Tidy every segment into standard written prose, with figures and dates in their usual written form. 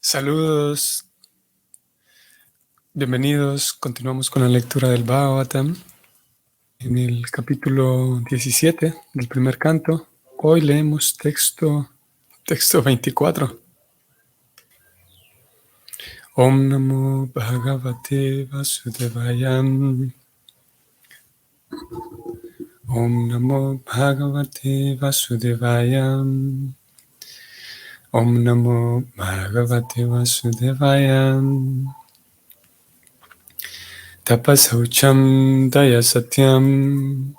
Saludos, bienvenidos. Continuamos con la lectura del Bhagavatam en el capítulo 17 del primer canto. Hoy leemos texto 24. Om Namo Bhagavate Vasudevaya. Om Namo Bhagavate Vasudevaya. Om Namo Bhagavate Vasudevaya. Tapasaucham Daya Satyam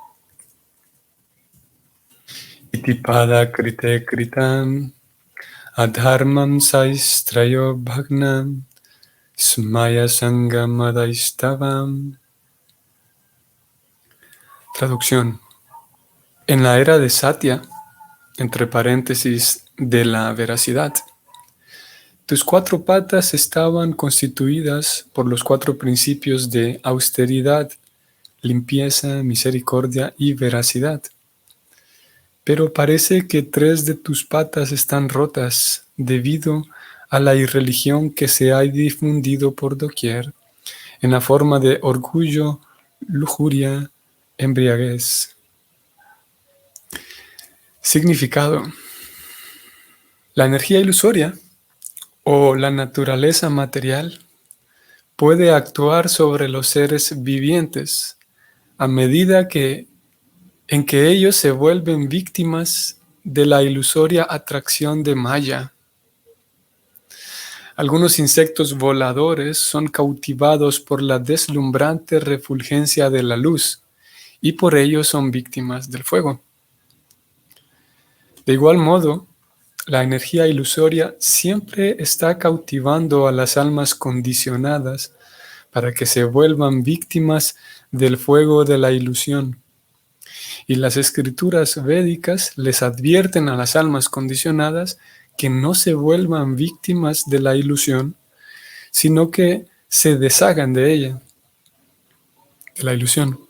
Itipada Krite Kritam Adharmam Saistrayo Bhagnam Smaya Sangamadaistavam. Traducción. En la era de Satya, entre paréntesis, de la veracidad, tus cuatro patas estaban constituidas por los cuatro principios de austeridad, limpieza, misericordia y veracidad. Pero parece que tres de tus patas están rotas debido a la irreligión que se ha difundido por doquier en la forma de orgullo, lujuria, embriaguez. Significado. La energía ilusoria o la naturaleza material puede actuar sobre los seres vivientes a medida en que ellos se vuelven víctimas de la ilusoria atracción de Maya. Algunos insectos voladores son cautivados por la deslumbrante refulgencia de la luz y por ello son víctimas del fuego. De igual modo, la energía ilusoria siempre está cautivando a las almas condicionadas para que se vuelvan víctimas del fuego de la ilusión. Y las escrituras védicas les advierten a las almas condicionadas que no se vuelvan víctimas de la ilusión, sino que se deshagan de ella, de la ilusión.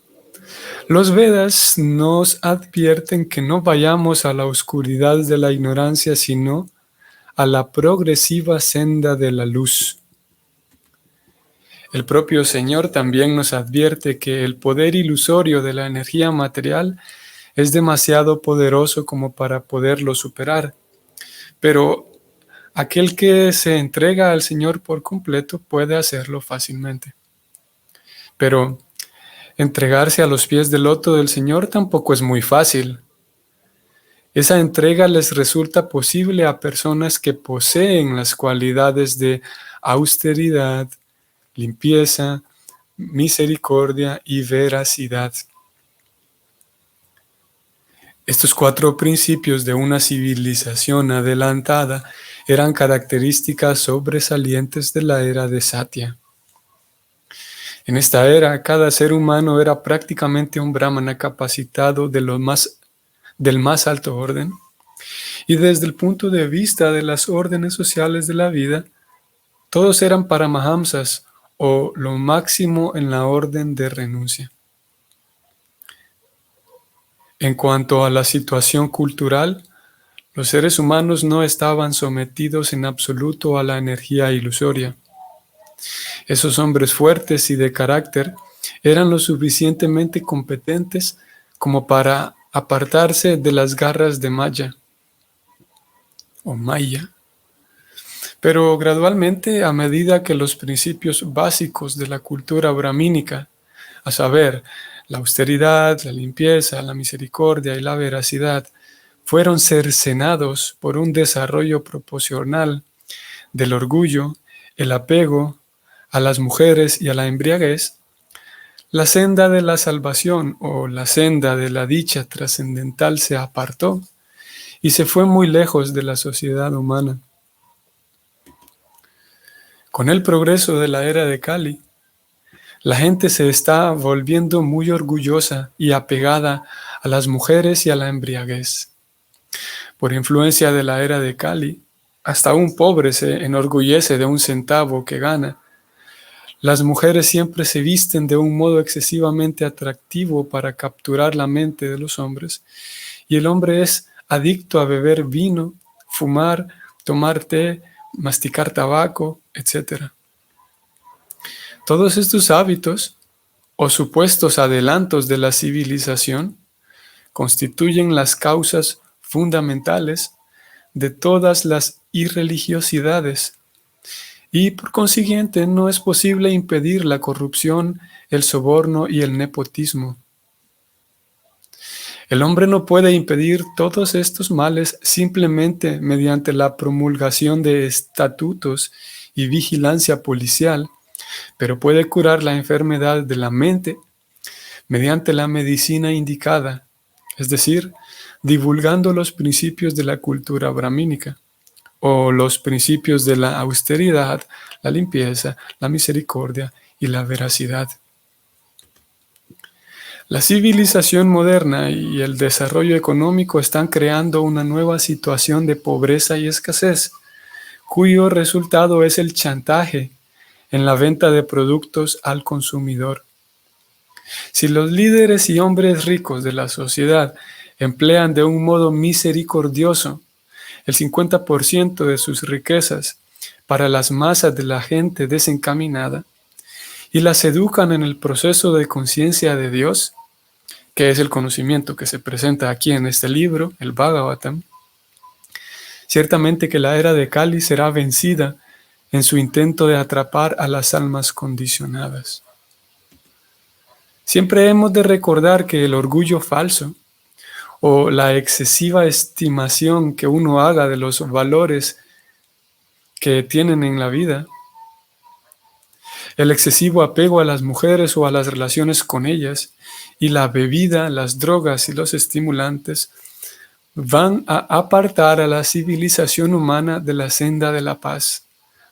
Los Vedas nos advierten que no vayamos a la oscuridad de la ignorancia, sino a la progresiva senda de la luz. El propio Señor también nos advierte que el poder ilusorio de la energía material es demasiado poderoso como para poderlo superar. Pero aquel que se entrega al Señor por completo puede hacerlo fácilmente. Pero entregarse a los pies del loto del Señor tampoco es muy fácil. Esa entrega les resulta posible a personas que poseen las cualidades de austeridad, limpieza, misericordia y veracidad. Estos cuatro principios de una civilización adelantada eran características sobresalientes de la era de Satya. En esta era, cada ser humano era prácticamente un brahmana capacitado del más alto orden, y desde el punto de vista de las órdenes sociales de la vida, todos eran paramahamsas o lo máximo en la orden de renuncia. En cuanto a la situación cultural, los seres humanos no estaban sometidos en absoluto a la energía ilusoria. Esos hombres fuertes y de carácter eran lo suficientemente competentes como para apartarse de las garras de Maya o Maya. Pero gradualmente, a medida que los principios básicos de la cultura brahmínica, a saber, la austeridad, la limpieza, la misericordia y la veracidad, fueron cercenados por un desarrollo proporcional del orgullo, el apego a las mujeres y a la embriaguez, la senda de la salvación o la senda de la dicha trascendental se apartó y se fue muy lejos de la sociedad humana. Con el progreso de la era de Kali, la gente se está volviendo muy orgullosa y apegada a las mujeres y a la embriaguez. Por influencia de la era de Kali, hasta un pobre se enorgullece de un centavo que gana. Las mujeres siempre se visten de un modo excesivamente atractivo para capturar la mente de los hombres, y el hombre es adicto a beber vino, fumar, tomar té, masticar tabaco, etc. Todos estos hábitos o supuestos adelantos de la civilización constituyen las causas fundamentales de todas las irreligiosidades y por consiguiente no es posible impedir la corrupción, el soborno y el nepotismo. El hombre no puede impedir todos estos males simplemente mediante la promulgación de estatutos y vigilancia policial, pero puede curar la enfermedad de la mente mediante la medicina indicada, es decir, divulgando los principios de la cultura brahmínica o los principios de la austeridad, la limpieza, la misericordia y la veracidad. La civilización moderna y el desarrollo económico están creando una nueva situación de pobreza y escasez, cuyo resultado es el chantaje en la venta de productos al consumidor. Si los líderes y hombres ricos de la sociedad emplean de un modo misericordioso el 50% de sus riquezas para las masas de la gente desencaminada y las educan en el proceso de conciencia de Dios, que es el conocimiento que se presenta aquí en este libro, el Bhagavatam, ciertamente que la era de Kali será vencida en su intento de atrapar a las almas condicionadas. Siempre hemos de recordar que el orgullo falso o la excesiva estimación que uno haga de los valores que tienen en la vida, el excesivo apego a las mujeres o a las relaciones con ellas, y la bebida, las drogas y los estimulantes van a apartar a la civilización humana de la senda de la paz,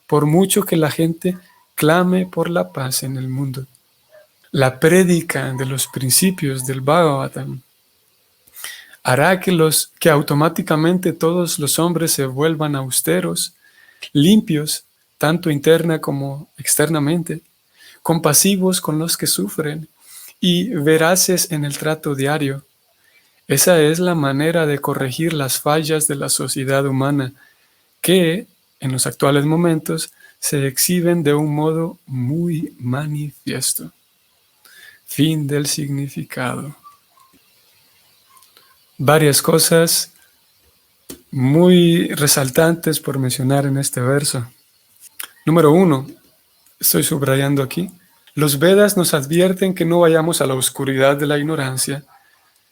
por mucho que la gente clame por la paz en el mundo. La prédica de los principios del Bhagavatam hará que automáticamente todos los hombres se vuelvan austeros, limpios, tanto interna como externamente, compasivos con los que sufren y veraces en el trato diario. Esa es la manera de corregir las fallas de la sociedad humana que, en los actuales momentos, se exhiben de un modo muy manifiesto. Fin del significado. Varias cosas muy resaltantes por mencionar en este verso. Número 1, estoy subrayando aquí. Los Vedas nos advierten que no vayamos a la oscuridad de la ignorancia,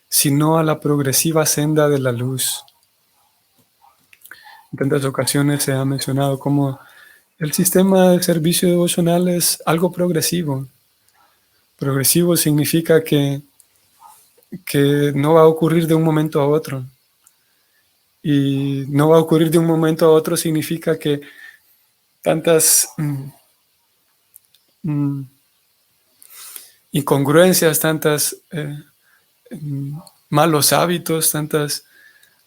sino a la progresiva senda de la luz. En tantas ocasiones se ha mencionado cómo el sistema de servicio devocional es algo progresivo. Progresivo significa que no va a ocurrir de un momento a otro. Y no va a ocurrir de un momento a otro significa que tantas incongruencias, tantas malos hábitos, tantas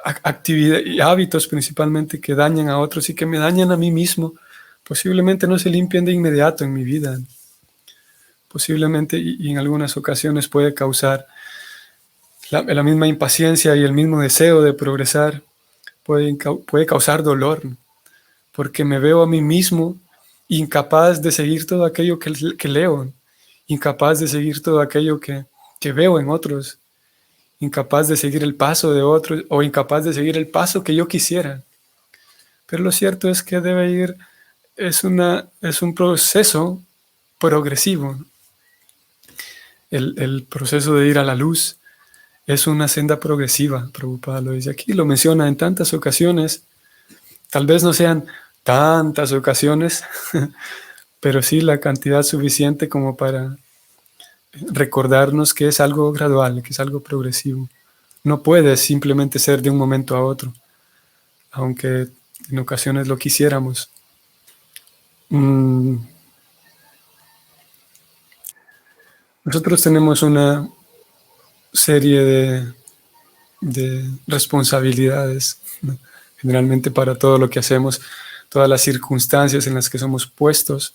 actividades y hábitos principalmente que dañan a otros y que me dañan a mí mismo, posiblemente no se limpien de inmediato en mi vida. Posiblemente y en algunas ocasiones puede causar la misma impaciencia y el mismo deseo de progresar, puede causar dolor, porque me veo a mí mismo incapaz de seguir todo aquello que leo, incapaz de seguir todo aquello que veo en otros, incapaz de seguir el paso de otros o incapaz de seguir el paso que yo quisiera. Pero lo cierto es que es un proceso progresivo. El proceso de ir a la luz es una senda progresiva. Prabhupada lo dice aquí, lo menciona en tantas ocasiones. Tal vez no sean tantas ocasiones, pero sí la cantidad suficiente como para recordarnos que es algo gradual, que es algo progresivo. No puede simplemente ser de un momento a otro, aunque en ocasiones lo quisiéramos. Nosotros tenemos una serie de responsabilidades, ¿no? Generalmente para todo lo que hacemos, todas las circunstancias en las que somos puestos.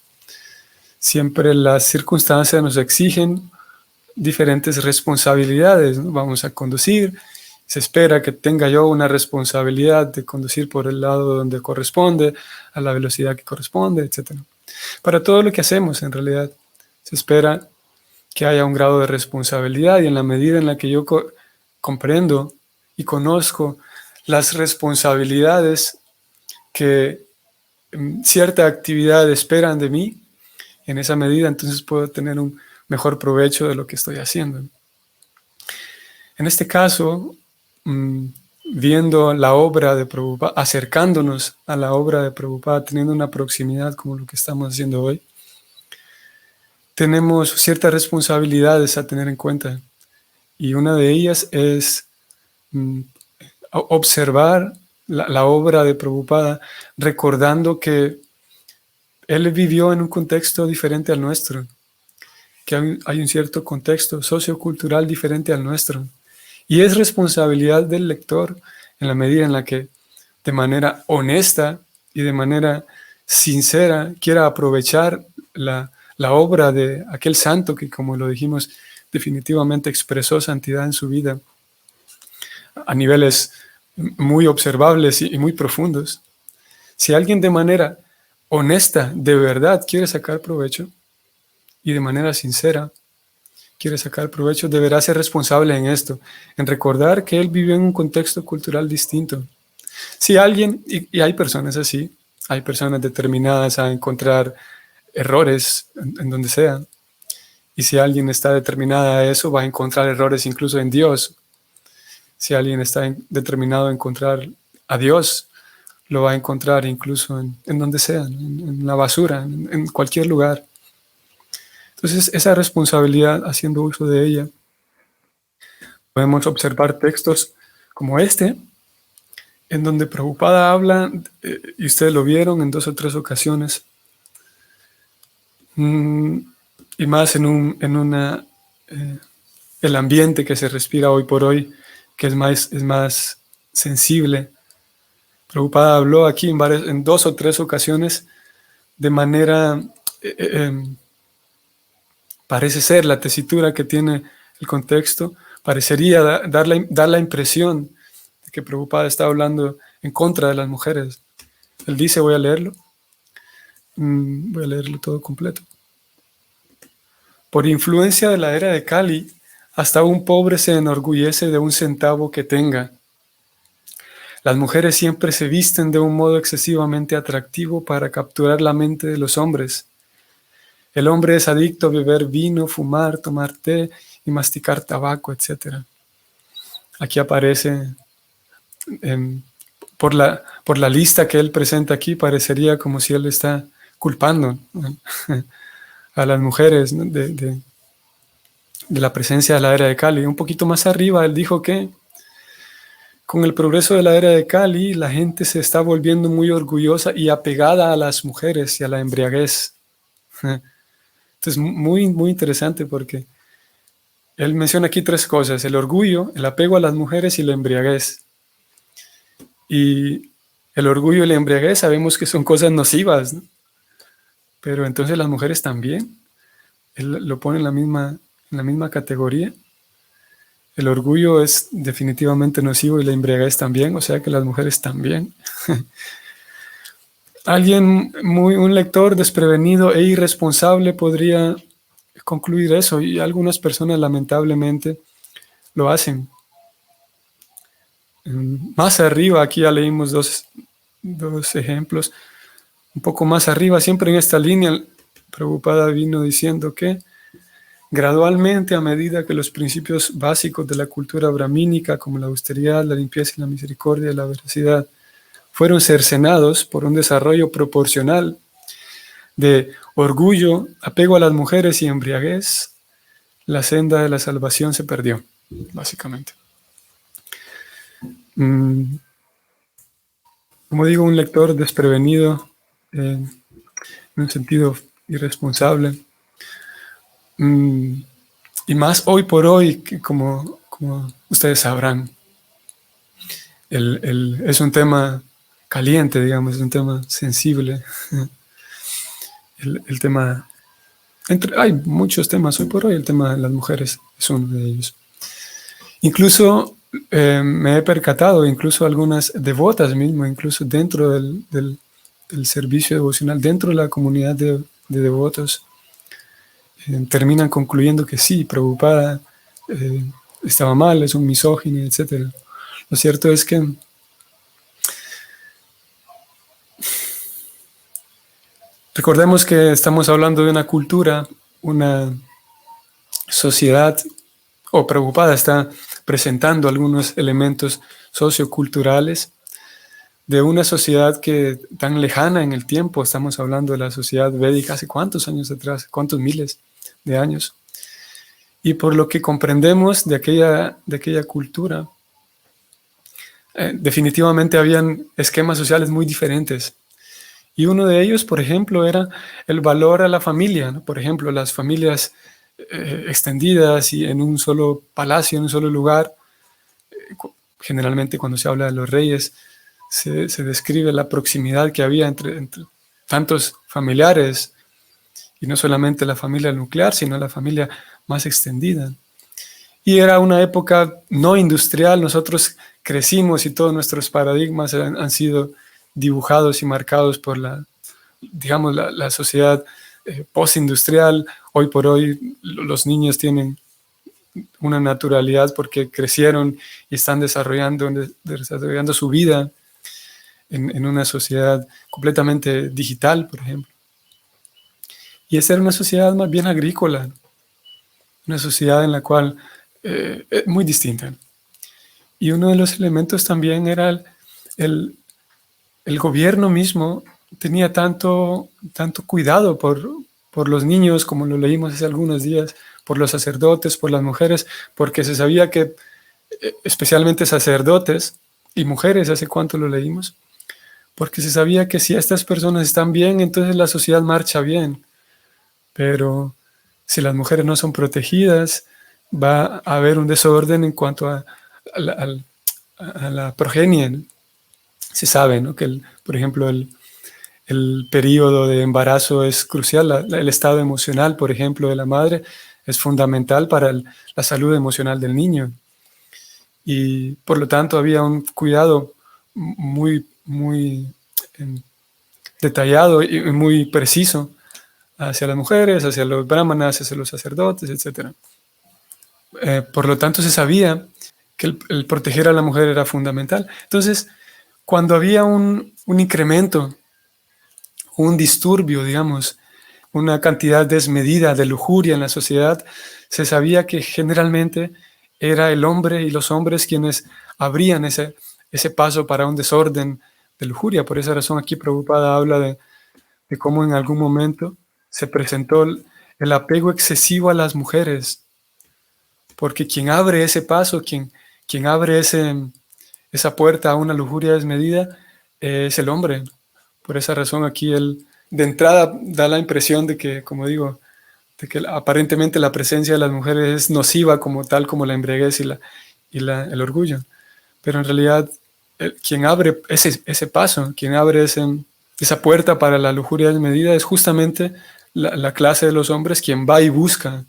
Siempre las circunstancias nos exigen diferentes responsabilidades, ¿no? Vamos a conducir, se espera que tenga yo una responsabilidad de conducir por el lado donde corresponde, a la velocidad que corresponde, etc. Para todo lo que hacemos, en realidad, se espera que haya un grado de responsabilidad, y en la medida en la que yo comprendo y conozco las responsabilidades que cierta actividad esperan de mí, en esa medida entonces puedo tener un mejor provecho de lo que estoy haciendo. En este caso, viendo la obra de Prabhupada, acercándonos a la obra de Prabhupada, teniendo una proximidad como lo que estamos haciendo hoy, tenemos ciertas responsabilidades a tener en cuenta. Y una de ellas es observar la obra de Prabhupada, recordando que él vivió en un contexto diferente al nuestro, que hay un cierto contexto sociocultural diferente al nuestro. Y es responsabilidad del lector, en la medida en la que de manera honesta y de manera sincera quiera aprovechar la obra de aquel santo que, como lo dijimos, definitivamente expresó santidad en su vida a niveles muy observables y muy profundos. Si alguien de manera honesta, de verdad, quiere sacar provecho, y de manera sincera quiere sacar provecho, deberá ser responsable en esto, en recordar que él vivió en un contexto cultural distinto. Si alguien, y hay personas así, hay personas determinadas a encontrar errores en donde sea, y si alguien está determinada a eso, va a encontrar errores incluso en Dios. Si alguien está determinado a encontrar a Dios, lo va a encontrar incluso en donde sea, en la basura, en cualquier lugar. Entonces, esa responsabilidad, haciendo uso de ella, podemos observar textos como este, en donde Prabhupada habla, y ustedes lo vieron en 2 o 3 ocasiones, y más el ambiente que se respira hoy por hoy, que es más sensible. Prabhupada habló aquí en 2 o 3 ocasiones de manera, parece ser la tesitura que tiene el contexto, parecería dar la impresión de que Prabhupada está hablando en contra de las mujeres. Él dice, voy a leerlo todo completo. Por influencia de la era de Kali, hasta un pobre se enorgullece de un centavo que tenga. Las mujeres siempre se visten de un modo excesivamente atractivo para capturar la mente de los hombres. El hombre es adicto a beber vino, fumar, tomar té y masticar tabaco, etc. Aquí aparece, por la lista que él presenta aquí, parecería como si él está culpando a las mujeres, ¿no?, de la presencia de la era de Kali. Un poquito más arriba, él dijo que con el progreso de la era de Kali, la gente se está volviendo muy orgullosa y apegada a las mujeres y a la embriaguez. Entonces, muy, muy interesante, porque él menciona aquí 3 cosas: el orgullo, el apego a las mujeres y la embriaguez. Y el orgullo y la embriaguez sabemos que son cosas nocivas, ¿no? Pero entonces las mujeres también. Él lo pone en la misma categoría. El orgullo es definitivamente nocivo y la embriaguez también, o sea que las mujeres también. Un lector desprevenido e irresponsable podría concluir eso, y algunas personas lamentablemente lo hacen. Más arriba, aquí ya leímos dos ejemplos. Un poco más arriba, siempre en esta línea, Prabhupada vino diciendo que gradualmente, a medida que los principios básicos de la cultura brahmínica, como la austeridad, la limpieza y la misericordia y la veracidad, fueron cercenados por un desarrollo proporcional de orgullo, apego a las mujeres y embriaguez, la senda de la salvación se perdió, básicamente. Como digo, un lector desprevenido, en un sentido irresponsable, y más hoy por hoy, que como ustedes sabrán, es un tema caliente, digamos, es un tema sensible. El tema, hay muchos temas hoy por hoy, el tema de las mujeres es uno de ellos. Incluso Me he percatado, incluso algunas devotas mismo, incluso dentro del servicio devocional, dentro de la comunidad de devotos, terminan concluyendo que sí, Prabhupada eh, estaba mal, es un misógino, etc. Lo cierto es que recordemos que estamos hablando de una cultura, una sociedad, o Prabhupada está presentando algunos elementos socioculturales de una sociedad que tan lejana en el tiempo, estamos hablando de la sociedad védica hace cuántos años atrás, cuántos miles de años. Y por lo que comprendemos de aquella cultura, definitivamente habían esquemas sociales muy diferentes. Y uno de ellos, por ejemplo, era el valor a la familia, ¿no? Por ejemplo, las familias extendidas y en un solo palacio, en un solo lugar. Generalmente cuando se habla de los reyes, se describe la proximidad que había entre tantos familiares, y no solamente la familia nuclear, sino la familia más extendida. Y era una época no industrial, nosotros crecimos y todos nuestros paradigmas han sido dibujados y marcados por digamos, la sociedad postindustrial. Hoy por hoy los niños tienen una naturalidad porque crecieron y están desarrollando su vida en una sociedad completamente digital, por ejemplo. Y esa era una sociedad más bien agrícola, una sociedad en la cual es muy distinta. Y uno de los elementos también era el, el gobierno mismo tenía tanto cuidado por los niños, como lo leímos hace algunos días, por los sacerdotes, por las mujeres, porque se sabía que especialmente sacerdotes y mujeres, hace cuánto lo leímos, porque se sabía que si estas personas están bien, entonces la sociedad marcha bien. Pero si las mujeres no son protegidas, va a haber un desorden en cuanto a la progenie, ¿no? Se sabe, ¿no? Que, por ejemplo, el periodo de embarazo es crucial. El estado emocional, por ejemplo, de la madre es fundamental para la salud emocional del niño. Y por lo tanto había un cuidado muy detallado y muy preciso hacia las mujeres, hacia los brahmanas, hacia los sacerdotes, etc. Por lo tanto, se sabía que el proteger a la mujer era fundamental. Entonces, cuando había un incremento, un disturbio, digamos, una cantidad desmedida de lujuria en la sociedad, se sabía que generalmente era el hombre y los hombres quienes abrían ese paso para un desorden de lujuria. Por esa razón aquí Prabhupada habla de cómo en algún momento se presentó el apego excesivo a las mujeres, porque quien abre ese paso, quien abre esa puerta a una lujuria desmedida, es el hombre. Por esa razón aquí él de entrada da la impresión de que, como digo, de que aparentemente la presencia de las mujeres es nociva como tal, como la embriaguez el orgullo. Pero en realidad quien abre ese paso, quien abre esa puerta para la lujuria desmedida es justamente la clase de los hombres quien va y busca,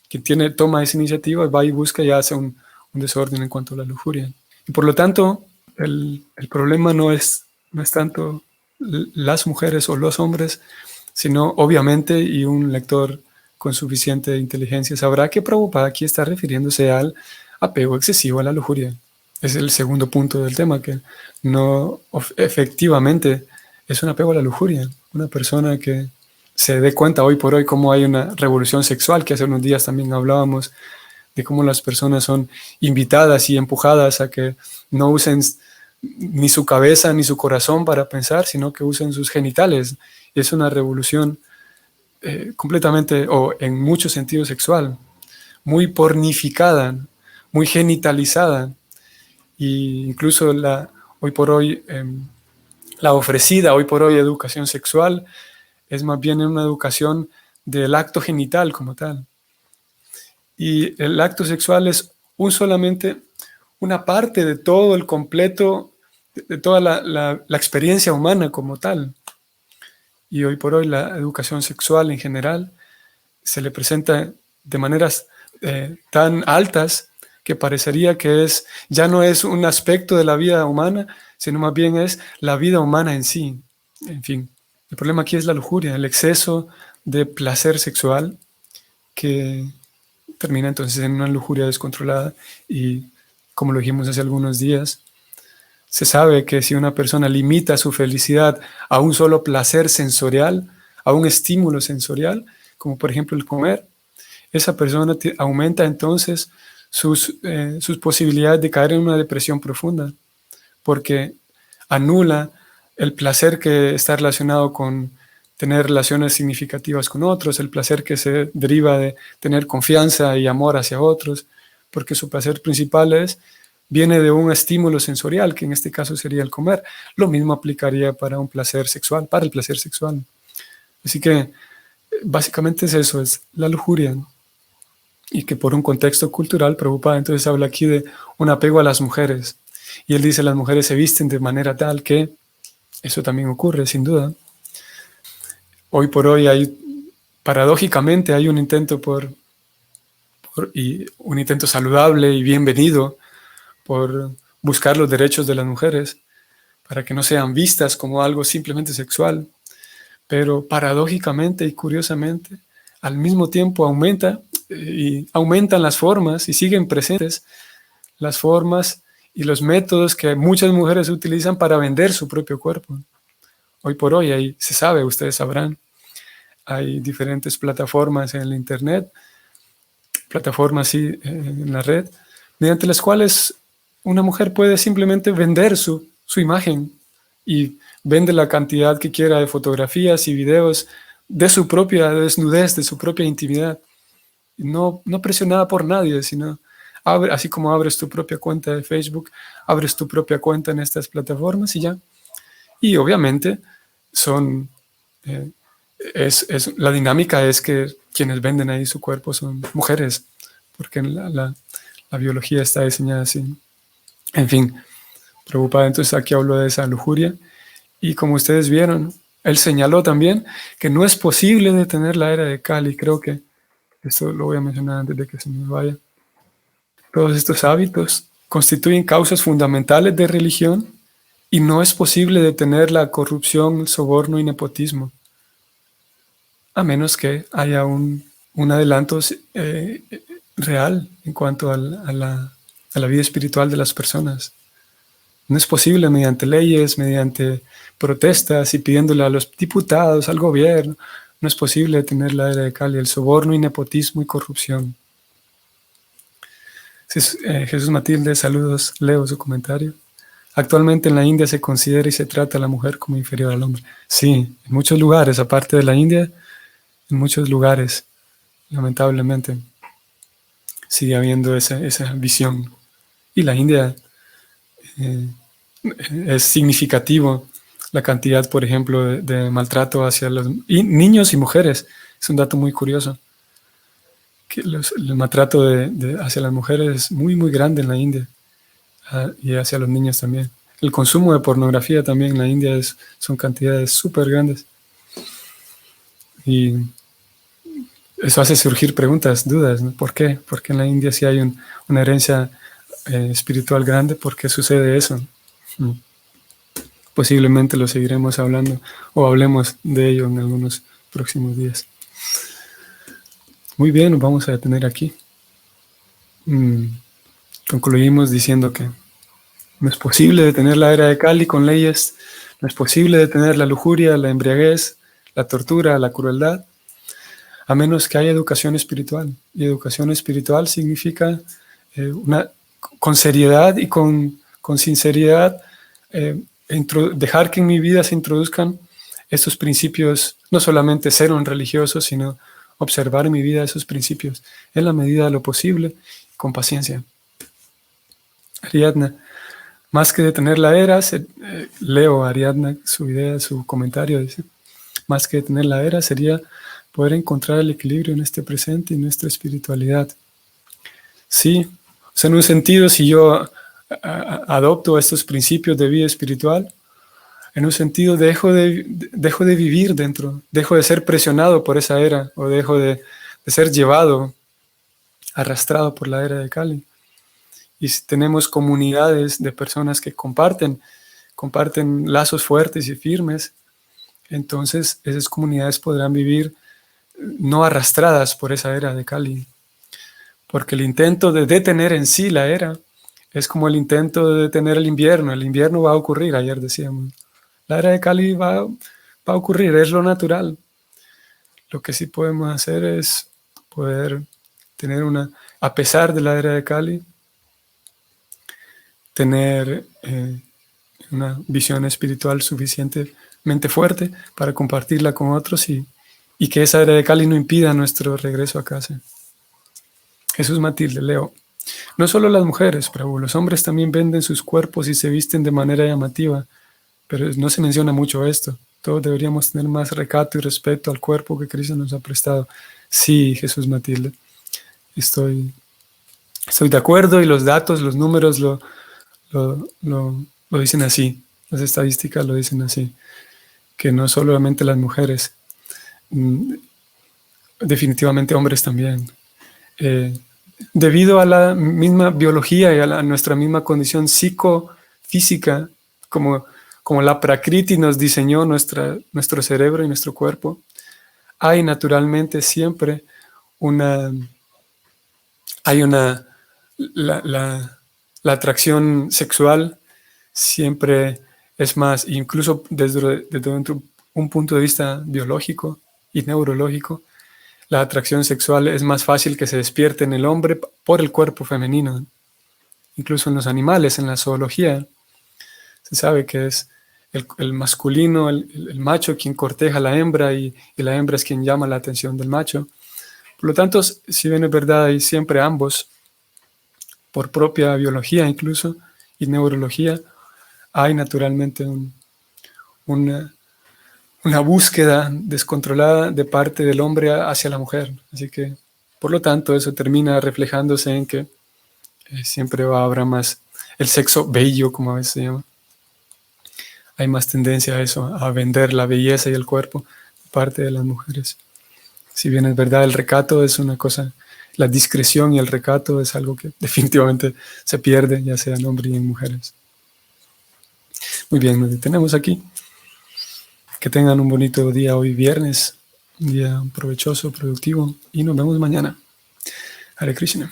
quien toma esa iniciativa, va y busca y hace un desorden en cuanto a la lujuria. Y por lo tanto, el problema no es tanto las mujeres o los hombres, sino obviamente, y un lector con suficiente inteligencia sabrá que Prabhupada aquí está refiriéndose al apego excesivo a la lujuria. Es el segundo punto del tema, que no efectivamente es un apego a la lujuria. Una persona que se dé cuenta hoy por hoy cómo hay una revolución sexual, que hace unos días también hablábamos de cómo las personas son invitadas y empujadas a que no usen ni su cabeza ni su corazón para pensar, sino que usen sus genitales. Y es una revolución completamente, o en muchos sentidos sexual, muy pornificada, muy genitalizada, e incluso hoy por hoy, la ofrecida hoy por hoy educación sexual es más bien una educación del acto genital como tal. Y el acto sexual es solamente una parte de todo el completo, de toda la experiencia humana como tal. Y hoy por hoy la educación sexual en general se le presenta de maneras tan altas que parecería que ya no es un aspecto de la vida humana, sino más bien es la vida humana en sí. En fin, el problema aquí es la lujuria, el exceso de placer sexual que termina entonces en una lujuria descontrolada y, como lo dijimos hace algunos días, se sabe que si una persona limita su felicidad a un solo placer sensorial, a un estímulo sensorial, como por ejemplo el comer, esa persona aumenta entonces sus posibilidades de caer en una depresión profunda, porque anula el placer que está relacionado con tener relaciones significativas con otros, el placer que se deriva de tener confianza y amor hacia otros, porque su placer principal viene de un estímulo sensorial, que en este caso sería el comer. Lo mismo aplicaría para un placer sexual, para el placer sexual. Así que básicamente es eso, es la lujuria, ¿no? Y que por un contexto cultural preocupado, entonces habla aquí de un apego a las mujeres. Y él dice, las mujeres se visten de manera tal que eso también ocurre, sin duda. Hoy por hoy paradójicamente hay un intento y un intento saludable y bienvenido por buscar los derechos de las mujeres para que no sean vistas como algo simplemente sexual. Pero paradójicamente y curiosamente, al mismo tiempo aumentan las formas y siguen presentes las formas y los métodos que muchas mujeres utilizan para vender su propio cuerpo. Hoy por hoy, ahí se sabe, ustedes sabrán, hay diferentes plataformas en el internet, plataformas en la red, mediante las cuales una mujer puede simplemente vender su imagen y vende la cantidad que quiera de fotografías y videos de su propia desnudez, de su propia intimidad. No presionada por nadie, sino así como abres tu propia cuenta de Facebook, abres tu propia cuenta en estas plataformas y ya. Y obviamente la dinámica es que quienes venden ahí su cuerpo son mujeres, porque la biología está diseñada así. En fin, preocupada, entonces aquí hablo de esa lujuria. Y como ustedes vieron, él señaló también que no es posible detener la era de Kali. Creo que esto lo voy a mencionar antes de que se me vaya. Todos estos hábitos constituyen causas fundamentales de religión y no es posible detener la corrupción, el soborno y nepotismo, a menos que haya un adelanto real en cuanto a la vida espiritual de las personas. No es posible mediante leyes, mediante protestas y pidiéndole a los diputados, al gobierno, no es posible detener la era de Kali, el soborno y nepotismo y corrupción. Jesús Matilde, saludos, leo su comentario. Actualmente en la India se considera y se trata a la mujer como inferior al hombre. Sí, en muchos lugares, aparte de la India, en muchos lugares, lamentablemente, sigue habiendo esa visión. Y la India es significativo la cantidad, por ejemplo, de maltrato hacia los niños y mujeres. Es un dato muy curioso. Que el maltrato hacia las mujeres es muy, muy grande en la India y hacia los niños también. El consumo de pornografía también en la India son cantidades súper grandes. Y eso hace surgir preguntas, dudas, ¿no? ¿Por qué? Porque en la India sí hay una herencia espiritual grande. ¿Por qué sucede eso? Posiblemente lo seguiremos hablando o hablemos de ello en algunos próximos días. Muy bien, nos vamos a detener aquí. Concluimos diciendo que no es posible detener la era de Kali con leyes, no es posible detener la lujuria, la embriaguez, la tortura, la crueldad, a menos que haya educación espiritual. Y educación espiritual significa con seriedad y con sinceridad dejar que en mi vida se introduzcan estos principios, no solamente ser un religioso, sino observar en mi vida esos principios en la medida de lo posible, con paciencia. Ariadna, más que detener la era, leo a Ariadna su idea, su comentario, dice, más que detener la era sería poder encontrar el equilibrio en este presente y en nuestra espiritualidad. Sí, o sea, en un sentido, si yo adopto estos principios de vida espiritual, en un sentido dejo de vivir dentro, dejo de ser presionado por esa era o dejo de ser llevado, arrastrado por la era de Kali. y si tenemos comunidades de personas que comparten lazos fuertes y firmes, entonces esas comunidades podrán vivir no arrastradas por esa era de Kali. Porque el intento de detener en sí la era es como el intento de detener el invierno. El invierno va a ocurrir, ayer decíamos. La era de Kali va a ocurrir, es lo natural. Lo que sí podemos hacer es poder tener a pesar de la era de Kali, tener una visión espiritual suficientemente fuerte para compartirla con otros y que esa era de Kali no impida nuestro regreso a casa. Jesús Matilde, leo. No solo las mujeres, Prabhu, los hombres también venden sus cuerpos y se visten de manera llamativa, pero no se menciona mucho esto. Todos deberíamos tener más recato y respeto al cuerpo que Cristo nos ha prestado. Sí, Jesús Matilde, estoy de acuerdo y los datos, los números lo dicen así, las estadísticas lo dicen así, que no solamente las mujeres, definitivamente hombres también. Debido a la misma biología y a nuestra misma condición psicofísica, como la Prakriti nos diseñó nuestro cerebro y nuestro cuerpo, hay naturalmente siempre la atracción sexual siempre es más, incluso desde un punto de vista biológico y neurológico, la atracción sexual es más fácil que se despierte en el hombre por el cuerpo femenino. Incluso en los animales, en la zoología, se sabe que es el masculino, el macho quien corteja a la hembra y la hembra es quien llama la atención del macho. Por lo tanto, si bien es verdad, hay siempre ambos, por propia biología incluso, y neurología, hay naturalmente una búsqueda descontrolada de parte del hombre hacia la mujer. Así que, por lo tanto, eso termina reflejándose en que siempre habrá más el sexo bello, como a veces se llama. Hay más tendencia a eso, a vender la belleza y el cuerpo de parte de las mujeres. Si bien es verdad, el recato es una cosa, la discreción y el recato es algo que definitivamente se pierde, ya sea en hombres y en mujeres. Muy bien, nos detenemos aquí. Que tengan un bonito día hoy viernes, un día provechoso, productivo, y nos vemos mañana. Hare Krishna.